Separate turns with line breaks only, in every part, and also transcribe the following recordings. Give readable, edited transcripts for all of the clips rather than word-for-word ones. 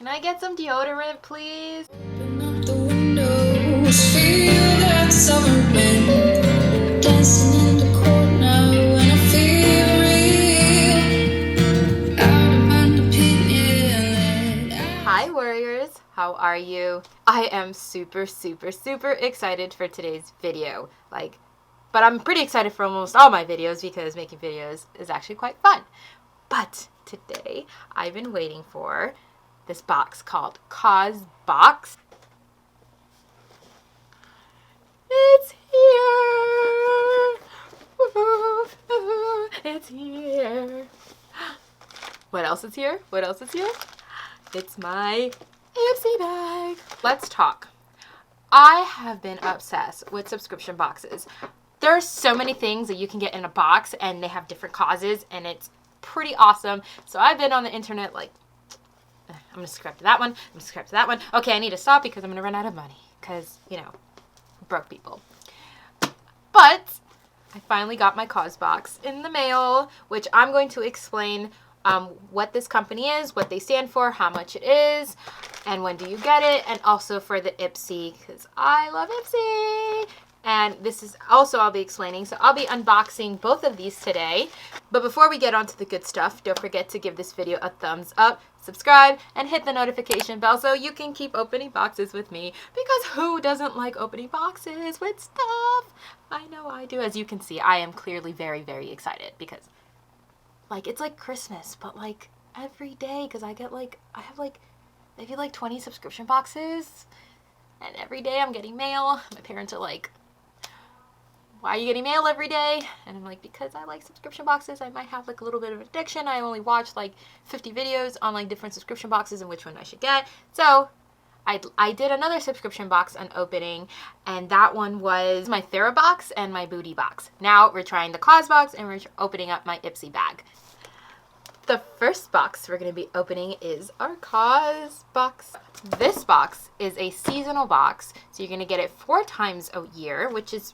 Can I get some deodorant, please?
Open up the windows, feel that summer wind, dancing in the court now, and I feel real, out of my opinion.
Hi warriors, how are you? I am super excited for today's video. But I'm pretty excited for almost all my videos because making videos is actually quite fun. But today I've been waiting for this box called CAUSEBOX. It's here! It's here! What else is here? What else is here? It's my IPSY bag. Let's talk. I have been obsessed with subscription boxes. There are so many things that you can get in a box and they have different causes and it's pretty awesome. So I've been on the internet like, I'm gonna subscribe to that one, I'm gonna subscribe to that one. Okay, I need to stop because I'm gonna run out of money because, you know, broke people. But I finally got my CAUSEBOX in the mail, which I'm going to explain what this company is, what they stand for, how much it is, and when do you get it, and also for the IPSY, because I love IPSY. And this is also I'll be explaining, so I'll be unboxing both of these today. But before we get on to the good stuff, don't forget to give this video a thumbs up, subscribe, and hit the notification bell so you can keep opening boxes with me, because who doesn't like opening boxes with stuff? I know I do. As you can see, I am clearly very excited because it's like Christmas, but like every day, because I have maybe like 20 subscription boxes, and every day I'm getting mail. My parents are like, why are you getting mail every day? And I'm like, because I like subscription boxes. I might have like a little bit of addiction. I only watch like 50 videos on like different subscription boxes and which one I should get. So I did another subscription box unopening, and that one was my Thera box and my Booty box. Now we're trying the CAUSEBOX and we're opening up my IPSY bag. The first box we're going to be opening is our CAUSEBOX. This box is a seasonal box, so you're going to get it 4 times a year, which is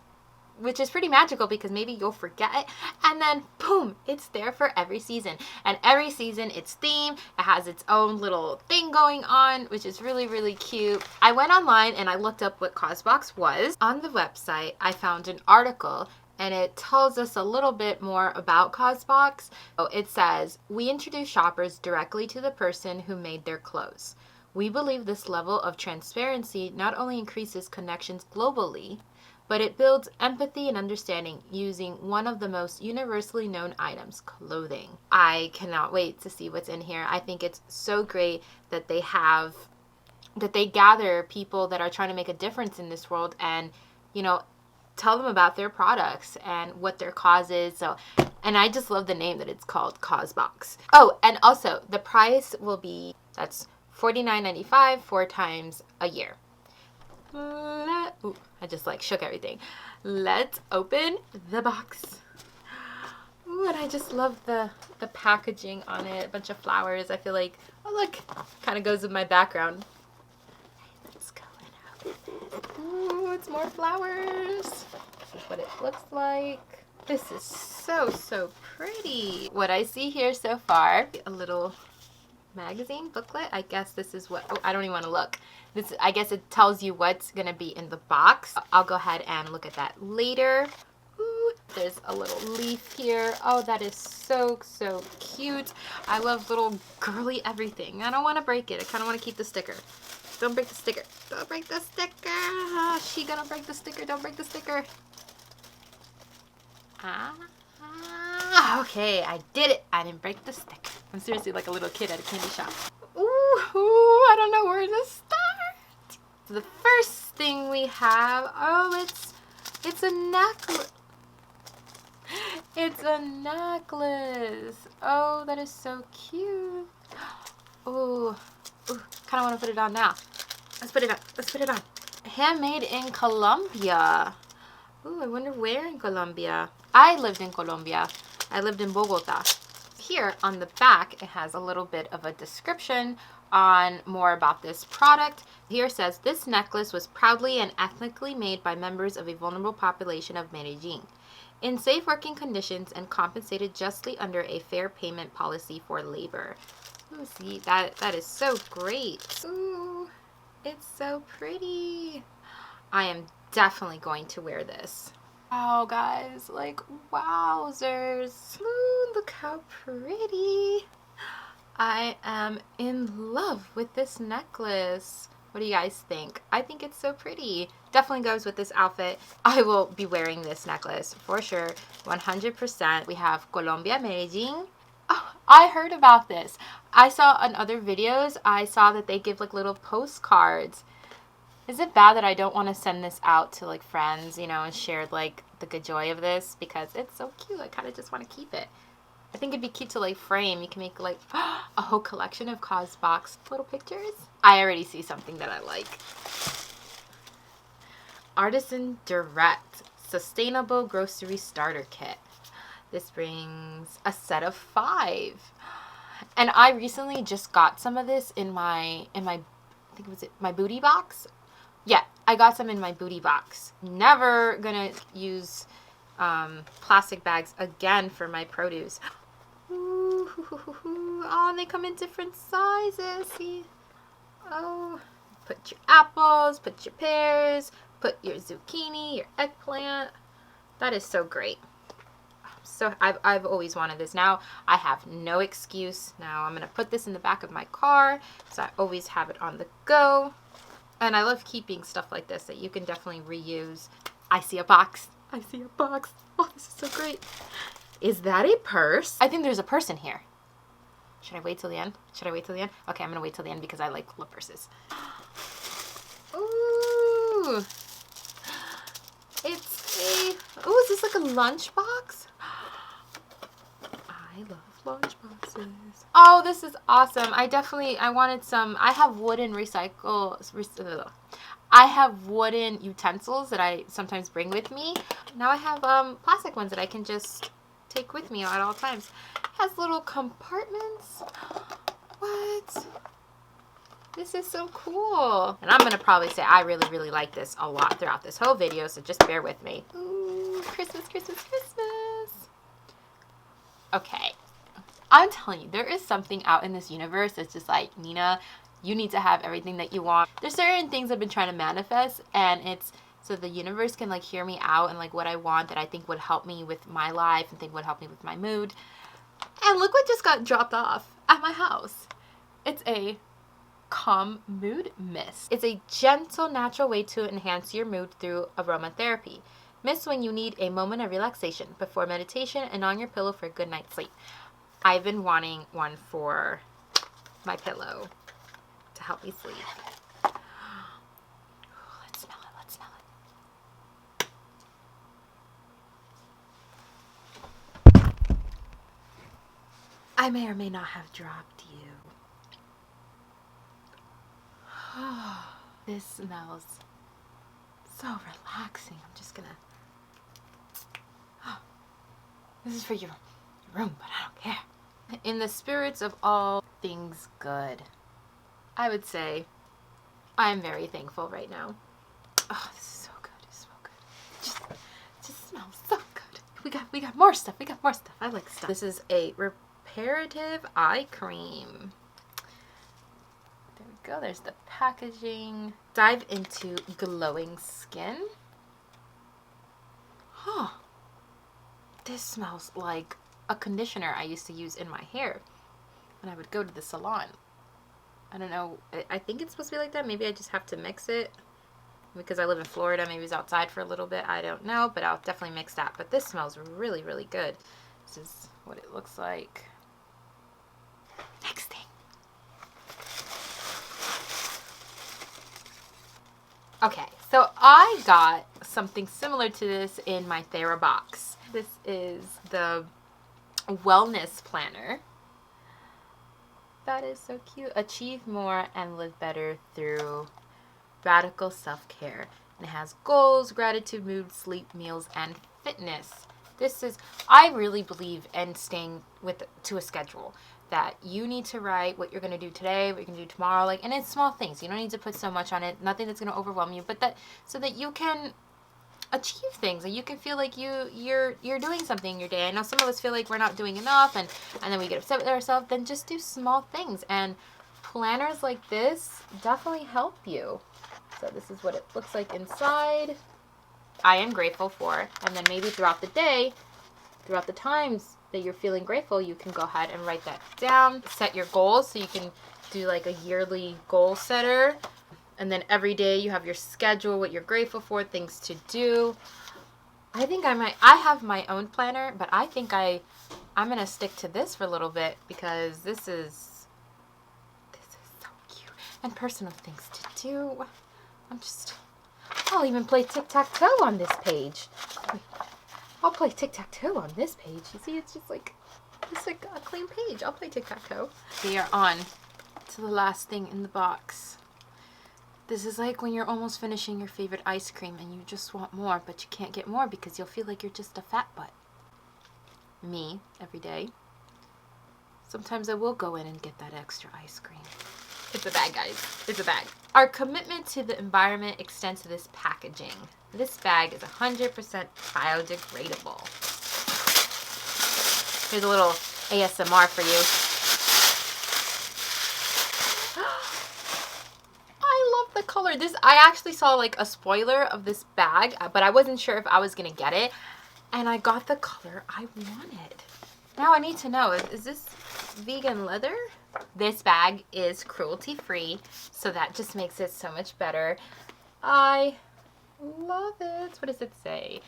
pretty magical because maybe you'll forget it, and then boom, it's there for every season. And every season it's themed. It has its own little thing going on, which is really cute. I went online and I looked up what CAUSEBOX was. On the website, I found an article and it tells us a little bit more about CAUSEBOX. So it says, we introduce shoppers directly to the person who made their clothes. We believe this level of transparency not only increases connections globally, but it builds empathy and understanding using one of the most universally known items, clothing. I cannot wait to see what's in here. I think it's so great that they gather people that are trying to make a difference in this world and, you know, tell them about their products and what their cause is. So, and I just love the name that it's called CAUSEBOX. Oh, and also the price will be, that's $49.95 4 times a year. Ooh, I just like shook everything. Let's open the box. Ooh, and I just love the packaging on it. A bunch of flowers. I feel like, oh look, kind of goes with my background. Let's go and open it. Ooh, it's more flowers. This is what it looks like. This is so pretty. What I see here so far, a little magazine booklet. I guess this is what, oh, I don't even want to look. This, I guess it tells you what's gonna be in the box. I'll go ahead and look at that later. Ooh, there's a little leaf here. Oh, that is so cute. I love little girly everything. I don't want to break it. I kind of want to keep the sticker. Don't break the sticker. Don't break the sticker. She gonna break the sticker. Don't break the sticker. Okay, I did it. I didn't break the sticker. I'm seriously like a little kid at a candy shop. Ooh, I don't know where to start. The first thing we have, oh, it's a necklace. It's a necklace. Oh, that is so cute. Ooh, kind of want to put it on now. Let's put it on. Let's put it on. Handmade in Colombia. Ooh, I wonder where in Colombia. I lived in Colombia. I lived in Bogota. Here on the back, it has a little bit of a description on more about this product. Here says, this necklace was proudly and ethnically made by members of a vulnerable population of Medellin, in safe working conditions and compensated justly under a fair payment policy for labor. Ooh, see, that is so great. Ooh, it's so pretty. I am definitely going to wear this. Wow, guys, like, wowzers. Ooh, look how pretty. I am in love with this necklace. What do you guys think? I think it's so pretty. Definitely goes with this outfit. I will be wearing this necklace for sure, 100%. We have Colombia, Medellin. Oh, I heard about this. I saw on other videos, I saw that they give like little postcards. Is it bad that I don't want to send this out to like friends, you know, and share like the good joy of this? Because it's so cute. I kind of just want to keep it. I think it'd be cute to like frame. You can make like a whole collection of CAUSEBOX little pictures. I already see something that I like. Artisan Direct Sustainable Grocery Starter Kit. This brings a set of 5. And I recently just got some of this in my I think it was my booty box. Yeah, I got some in my booty box. Never gonna use plastic bags again for my produce. Ooh, oh, and they come in different sizes. See? Oh, put your apples, put your pears, put your zucchini, your eggplant. That is so great. So I've always wanted this. Now I have no excuse. Now I'm gonna put this in the back of my car, so I always have it on the go. And I love keeping stuff like this that you can definitely reuse. I see a box. I see a box. Oh, this is so great. Is that a purse? I think there's a purse in here. Should I wait till the end? Should I wait till the end? Okay, I'm gonna wait till the end because I like little purses. Ooh. It's a, ooh, is this like a lunchbox? I love lunchboxes. Oh, this is awesome. I wanted some, I have wooden I have wooden utensils that I sometimes bring with me. Now I have plastic ones that I can just take with me at all times. It has little compartments. What? This is so cool. And I'm gonna probably say I really, really like this a lot throughout this whole video, so just bear with me. Ooh, Christmas, Christmas, Christmas. Okay. I'm telling you, there is something out in this universe that's just like, Nina, you need to have everything that you want. There's certain things I've been trying to manifest, and it's so the universe can like hear me out and like what I want that I think would help me with my life and think would help me with my mood. And look what just got dropped off at my house. It's a calm mood mist. It's a gentle, natural way to enhance your mood through aromatherapy. Mist when you need a moment of relaxation before meditation and on your pillow for a good night's sleep. I've been wanting one for my pillow to help me sleep. Let's smell it. Let's smell it. I may or may not have dropped you. This smells so relaxing. I'm just gonna. This is for your room, but I don't care. In the spirits of all things good, I would say I am very thankful right now. Oh, this is so good. It's so good. It just smells so good. We got more stuff. We got more stuff. I like stuff. This is a reparative eye cream. There we go. There's the packaging. Dive into glowing skin. Huh. This smells like a conditioner I used to use in my hair when I would go to the salon. I don't know. I think it's supposed to be like that. Maybe I just have to mix it because I live in Florida. Maybe it's outside for a little bit. I don't know, but I'll definitely mix that. But this smells really, really good. This is what it looks like. Next thing. Okay, so I got something similar to this in my Thera box. This is the wellness planner. That is so cute. Achieve more and live better through radical self-care. And it has goals, gratitude, mood, sleep, meals, and fitness. This is, I really believe in staying to a schedule. That you need to write what you're going to do today, what you're going to do tomorrow, like, and it's small things. You don't need to put so much on it, nothing that's going to overwhelm you, but that so that you can achieve things, and you can feel like you're doing something in your day. I know some of us feel like we're not doing enough, and then we get upset with ourselves. Then just do small things, and planners like this definitely help you. So this is what it looks like inside. I am grateful for, and then maybe throughout the day, throughout the times that you're feeling grateful, you can go ahead and write that down. Set your goals, so you can do like a yearly goal setter. And then every day you have your schedule, what you're grateful for, things to do. I think I have my own planner, but I think I'm going to stick to this for a little bit, because this is so cute. And personal things to do. I'll even play tic-tac-toe on this page. I'll play tic-tac-toe on this page. You see, it's like a clean page. I'll play tic-tac-toe. We are on to the last thing in the box. This is like when you're almost finishing your favorite ice cream and you just want more, but you can't get more because you'll feel like you're just a fat butt. Me, every day. Sometimes I will go in and get that extra ice cream. It's a bag, guys. It's a bag. Our commitment to the environment extends to this packaging. This bag is 100% biodegradable. Here's a little ASMR for you. I love the color. I actually saw like a spoiler of this bag, but I wasn't sure if I was going to get it. And I got the color I wanted. Now I need to know, is this vegan leather? This bag is cruelty-free, so that just makes it so much better. I love it. What does it say?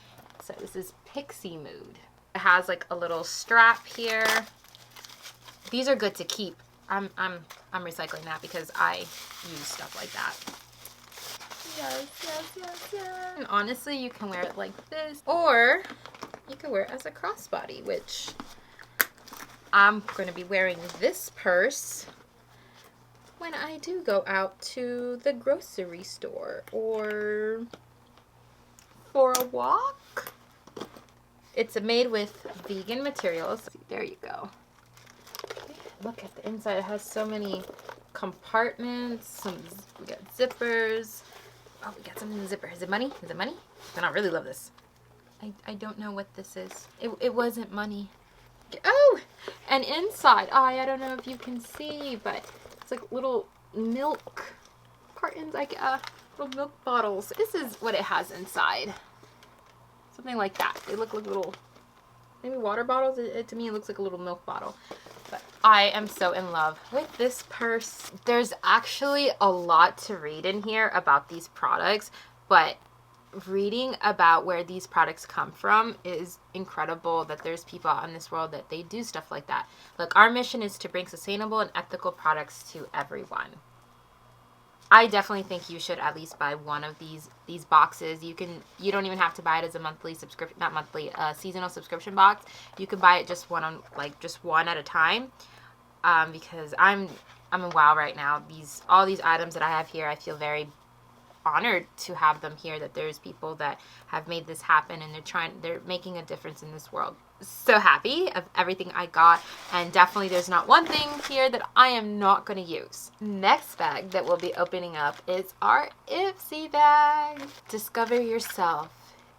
So this is Pixie Mood. It has like a little strap here. These are good to keep. I'm recycling that because I use stuff like that. Yes. And honestly, you can wear it like this, or you can wear it as a crossbody, which I'm going to be wearing this purse when I do go out to the grocery store or for a walk. It's made with vegan materials. There you go. Look at the inside. It has so many compartments. We got zippers. Oh, we got something in the zipper. Is it money? Is it money? Then I really love this. I don't know what this is. It wasn't money. Oh, and inside, I don't know if you can see, but it's like little milk cartons, like little milk bottles. This is what it has inside. Something like that. They look like little, maybe water bottles. To me, it looks like a little milk bottle. But I am so in love with this purse. There's actually a lot to read in here about these products, but reading about where these products come from is incredible, that there's people out in this world that they do stuff like that. Look, our mission is to bring sustainable and ethical products to everyone. I definitely think you should at least buy one of these boxes. You don't even have to buy it as a monthly subscription, not monthly, seasonal subscription box. You can buy it just one at a time. Because I'm in wow right now. All these items that I have here, I feel very honored to have them here, that there's people that have made this happen and they're making a difference in this world. So happy of everything I got, and definitely there's not one thing here that I am not going to use. Next bag that we'll be opening up is our IPSY bag. Discover yourself,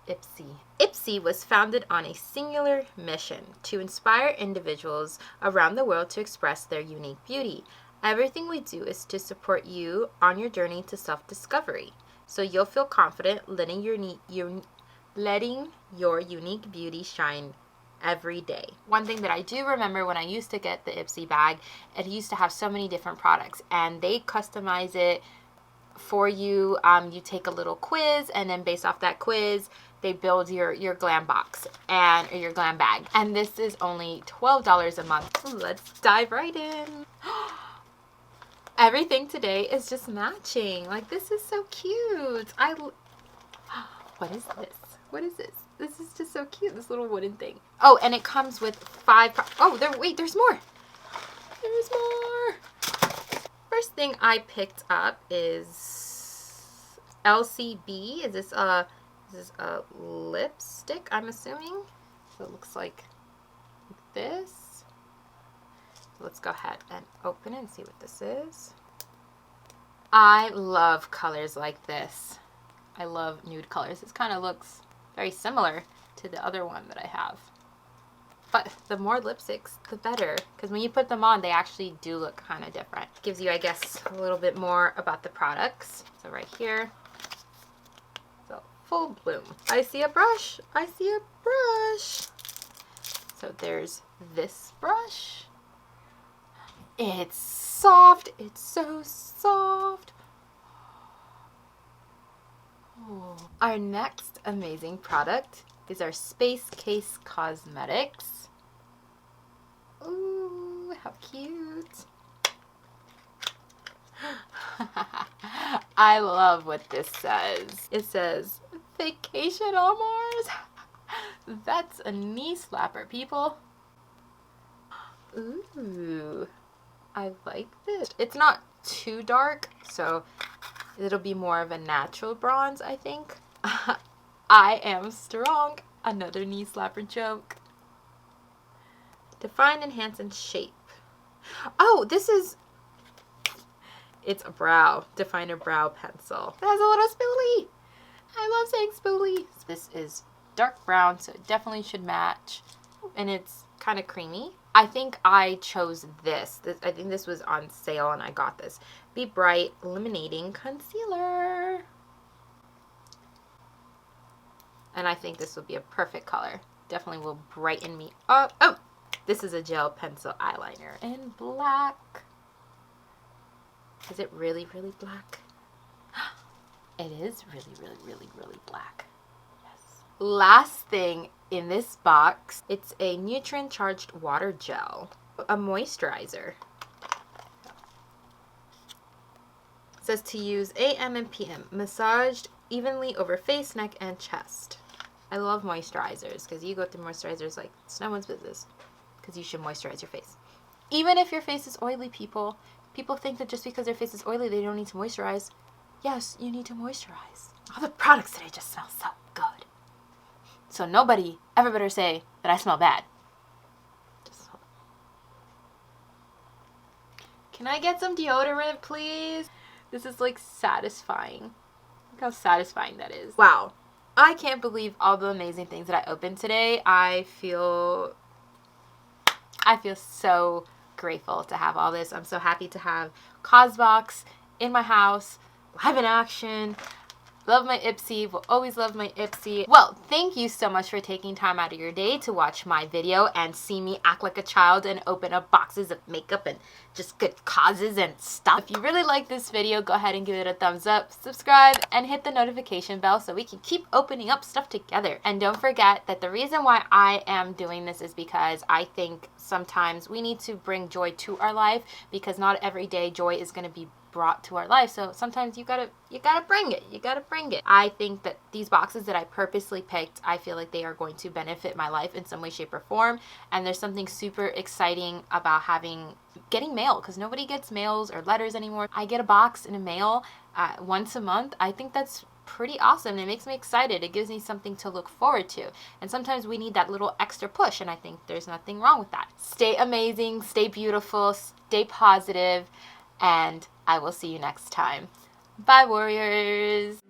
IPSY. IPSY was founded on a singular mission to inspire individuals around the world to express their unique beauty. Everything we do is to support you on your journey to self-discovery, so you'll feel confident letting your unique beauty shine every day. One thing that I do remember when I used to get the IPSY bag, it used to have so many different products, and they customize it for you. You take a little quiz, and then based off that quiz, they build your glam box or your glam bag. And this is only $12 a month. Let's dive right in. Everything today is just matching. Like, this is so cute. What is this? What is this? This is just so cute, this little wooden thing. Oh, and it comes with 5... wait, there's more. There's more. First thing I picked up is LCB. Is this a lipstick, I'm assuming? So it looks like this. Let's go ahead and open it and see what this is. I love colors like this. I love nude colors. This kind of looks very similar to the other one that I have. But the more lipsticks, the better. Because when you put them on, they actually do look kind of different. Gives you, I guess, a little bit more about the products. So right here, so full bloom. I see a brush. I see a brush. So there's this brush. It's soft. It's so soft. Oh. Our next amazing product is our Space Case Cosmetics. Ooh, how cute. I love what this says. It says, vacation on Mars. That's a knee slapper, people. Ooh, I like this. It's not too dark, so it'll be more of a natural bronze, I think. I am strong. Another knee slapper joke. Define, enhance, and shape. Oh, this is... It's a brow. Define a brow pencil. It has a little spoolie. I love saying spoolie. This is dark brown, so it definitely should match. And it's kind of creamy. I think I chose this. I think this was on sale and I got this. Be Bright Illuminating Concealer. And I think this will be a perfect color. Definitely will brighten me up. Oh, this is a gel pencil eyeliner in black. Is it really, really black? It is really, really, really, really black. Yes. Last thing in this box, it's a nutrient charged water gel, a moisturizer. It says to use AM and PM, massaged evenly over face, neck, and chest. I love moisturizers because you go through moisturizers like it's no one's business, because you should moisturize your face. Even if your face is oily, people think that just because their face is oily, they don't need to moisturize. Yes, you need to moisturize. All the products today just smell so good. So nobody ever better say that I smell bad. Can I get some deodorant, please? This is like satisfying. Look how satisfying that is. Wow. I can't believe all the amazing things that I opened today. I feel so grateful to have all this. I'm so happy to have CAUSEBOX in my house, live in action. Love my IPSY, will always love my IPSY. Well, thank you so much for taking time out of your day to watch my video and see me act like a child and open up boxes of makeup and just good causes and stuff. If you really like this video, go ahead and give it a thumbs up, subscribe, and hit the notification bell so we can keep opening up stuff together. And don't forget that the reason why I am doing this is because I think sometimes we need to bring joy to our life, because not every day joy is going to be brought to our life. So sometimes you gotta bring it. I think that these boxes that I purposely picked, I feel like they are going to benefit my life in some way, shape, or form. And there's something super exciting about getting mail, because nobody gets mails or letters anymore. I get a box in the mail once a month. I think that's pretty awesome. It makes me excited. It gives me something to look forward to. And sometimes we need that little extra push, and I think there's nothing wrong with that. Stay amazing, stay beautiful, stay positive, and I will see you next time. Bye, warriors.